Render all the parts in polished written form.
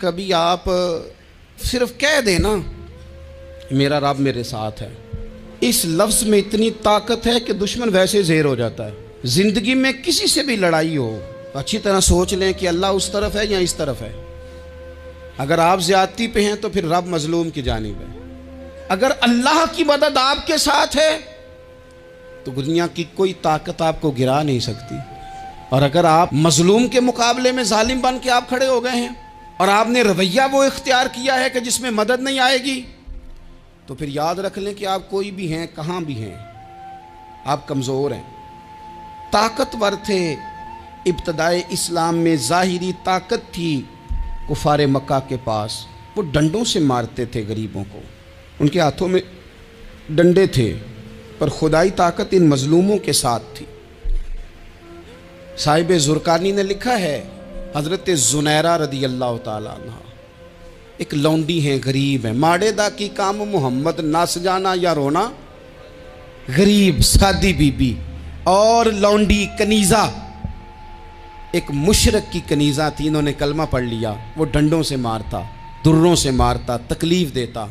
कभी आप सिर्फ कह देना मेरा रब मेरे साथ है, इस लफ्ज़ में इतनी ताकत है कि दुश्मन वैसे ज़ेर हो जाता है। ज़िंदगी में किसी से भी लड़ाई हो, अच्छी तरह सोच लें कि अल्लाह उस तरफ है या इस तरफ है। अगर आप ज़्यादती पे हैं तो फिर रब मजलूम की जानिब है। अगर अल्लाह की मदद आपके साथ है तो दुनिया की कोई ताकत आपको गिरा नहीं सकती। और अगर आप मजलूम के मुकाबले में जालिम बन के आप खड़े हो गए हैं और आपने रवैया वो इख्तियार किया है कि जिसमें मदद नहीं आएगी, तो फिर याद रख लें कि आप कोई भी हैं, कहाँ भी हैं, आप कमज़ोर हैं। ताकतवर थे इब्तदाए इस्लाम में, ज़ाहिरी ताकत थी कुफारे मक्का के पास, वो डंडों से मारते थे गरीबों को, उनके हाथों में डंडे थे, पर खुदाई ताकत इन मजलूमों के साथ थी। साहिब ज़ुरकानी ने लिखा है, हज़रत ज़ुनैरा रदी अल्लाह ताला अन्हा एक लौंडी हैं, गरीब हैं, माड़े दा की काम मोहम्मद नस जाना या रोना, गरीब सादी बीबी और लौंडी कनीज़ा, एक मुशरक की कनीज़ा थी, इन्होंने कलमा पढ़ लिया। वो डंडों से मारता, दुर्रों से मारता, तकलीफ़ देता।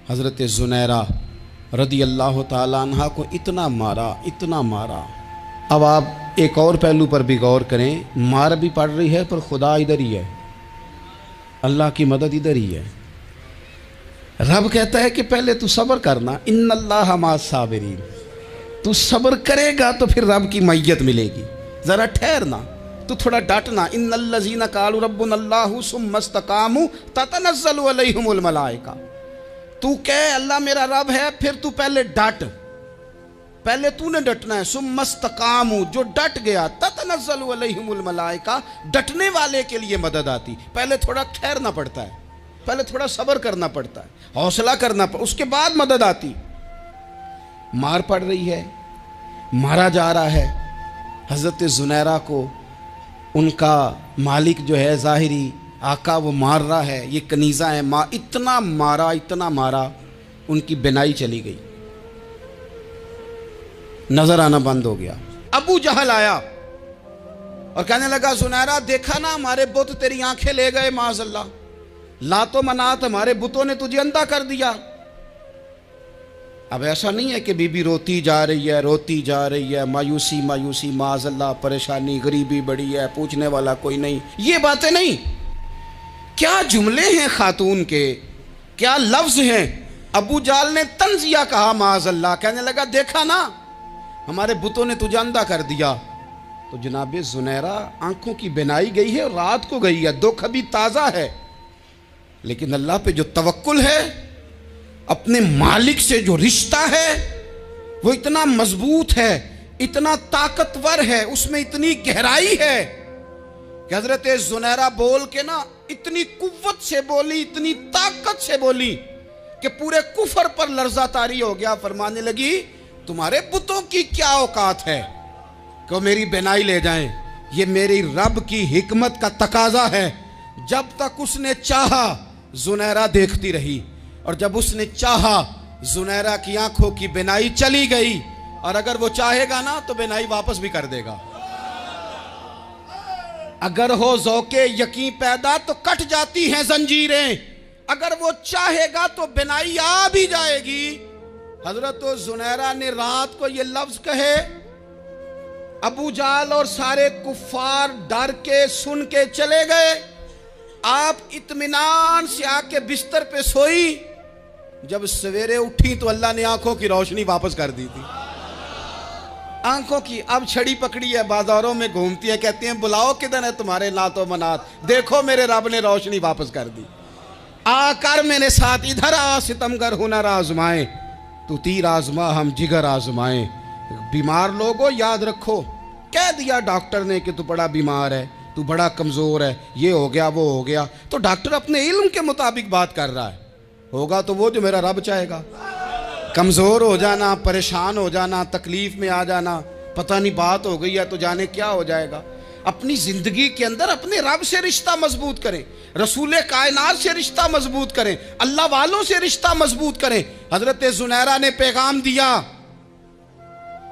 हज़रत ज़ुनैरा रदी अल्लाह ताला अन्हा को इतना मारा, इतना मारा। अब आप एक और पहलू पर भी गौर करें, मार भी पड़ रही है पर खुदा इधर ही है, अल्लाह की मदद इधर ही है। रब कहता है कि पहले तू सब्र करना, इन्नल्लाह मास साबिरीन, तू सब्र करेगा तो फिर रब की मैयत मिलेगी। ज़रा ठहरना, तू थोड़ा डटना। इन्नल्लज़ीना क़ालू रब्बुनल्लाहु सुम्मा इस्तक़ामू ततनज़्ज़लु अलैहिमुल मलाइका, तू कह अल्लाह मेरा रब है, फिर तू पहले डट, पहले तूने डटना है। सुम्मा इस्तक़ामू, जो डट गया, ततनज़्ज़लु अलैहिमुल मलाइका, डटने वाले के लिए मदद आती। पहले थोड़ा ठहरना पड़ता है, पहले थोड़ा सब्र करना पड़ता है, हौसला करना पड़ता, उसके बाद मदद आती। मार पड़ रही है, मारा जा रहा है। हज़रत ज़ुनैरा को उनका मालिक जो है, ज़ाहिरी आका, वो मार रहा है। ये कनीज़ा है, इतना मारा, इतना मारा, उनकी बिनाई चली गई, नजर आना बंद हो गया। अबू जहल आया और कहने लगा, ज़ुनैरा देखा ना हमारे बुत तेरी आंखें ले गए, माज़अल्लाह, लातो मनात हमारे बुतों ने तुझे अंधा कर दिया। अब ऐसा नहीं है कि बीबी रोती जा रही है, रोती जा रही है, मायूसी मायूसी, माज़अल्लाह परेशानी, गरीबी बड़ी है, पूछने वाला कोई नहीं, ये बातें नहीं। क्या जुमले हैं खातून के, क्या लफ्ज़ हैं। अबू जाल ने तंजिया कहा, माज़अल्लाह, कहने लगा देखा ना हमारे बुतों ने तुझे अंधा कर दिया। तो जनाब ज़ुनैरा आंखों की बिनाई गई है, रात को गई है, दुख अभी ताज़ा है, लेकिन अल्लाह पे जो तवक्कुल है, अपने मालिक से जो रिश्ता है, वो इतना मजबूत है, इतना ताकतवर है, उसमें इतनी गहराई है कि हज़रत ज़ुनैरा बोल के ना इतनी कुव्वत से बोली, इतनी ताकत से बोली कि पूरे कुफर पर लर्जा तारी हो गया। फरमाने लगी, तुम्हारे बुतों की क्या औकात है कि मेरी बिनाई ले जाएं, ये मेरी रब की हिकमत का तकाजा है। जब तक उसने चाहा ज़ुनैरा देखती रही, और जब उसने चाहा ज़ुनैरा की आंखों की बिनाई चली गई, और अगर वो चाहेगा ना तो बिनाई वापस भी कर देगा। अगर हो ज़ौक़े यकीन पैदा तो कट जाती हैं जंजीरें, अगर वो चाहेगा तो बिनाई आ भी जाएगी। हजरत ज़ुनैरा ने रात को ये लफ्ज़ कहे, अबू जाल और सारे कुफ़ार डर के सुन के चले गए। आप इत्मीनान से आके बिस्तर पे सोई, जब सवेरे उठी तो अल्लाह ने आंखों की रोशनी वापस कर दी थी। आंखों की अब छड़ी पकड़ी है, बाजारों में घूमती है, कहती हैं बुलाओ किधर है तुम्हारे नातो मनात, देखो मेरे रब ने रोशनी वापस कर दी। आकर मेरे साथ इधर आ, सितमगर हुनर आजमाए, तू तीर आजमा हम जिगर आजमाए। बीमार लोगों याद रखो, कह दिया डॉक्टर ने कि तू बड़ा बीमार है, तू बड़ा कमज़ोर है, ये हो गया वो हो गया, तो डॉक्टर अपने इल्म के मुताबिक बात कर रहा है, होगा तो वो जो मेरा रब चाहेगा। कमज़ोर हो जाना, परेशान हो जाना, तकलीफ़ में आ जाना, पता नहीं बात हो गई है तो जाने क्या हो जाएगा। अपनी ज़िंदगी के अंदर अपने रब से रिश्ता मजबूत करें, रसूल कायनात से रिश्ता मजबूत करें, अल्लाह वालों से रिश्ता मजबूत करें। हज़रत ज़ुनैरा ने पैगाम दिया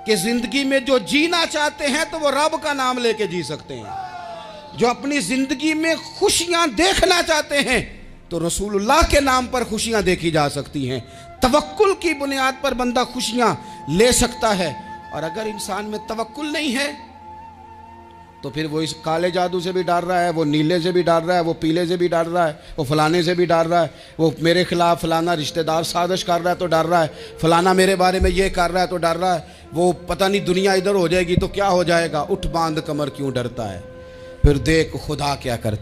कि ज़िंदगी में जो जीना चाहते हैं तो वो रब का नाम लेके जी सकते हैं। जो अपनी जिंदगी में खुशियां देखना चाहते हैं तो रसूलुल्लाह के नाम पर खुशियां देखी जा सकती हैं। तवक्कुल की बुनियाद पर बंदा खुशियां ले सकता है। और अगर इंसान में तवक्कुल नहीं है तो फिर वो इस काले जादू से भी डर रहा है, वो नीले से भी डर रहा है, वो पीले से भी डर रहा है, वो फलाने से भी डर रहा है, वो मेरे खिलाफ फलाना रिश्तेदार साजिश कर रहा है तो डर रहा है, फलाना मेरे बारे में ये कर रहा है तो डर रहा है, वो पता नहीं दुनिया इधर हो जाएगी तो क्या हो जाएगा। उठ बांध कमर क्यों डरता है, फिर देख खुदा क्या करता है।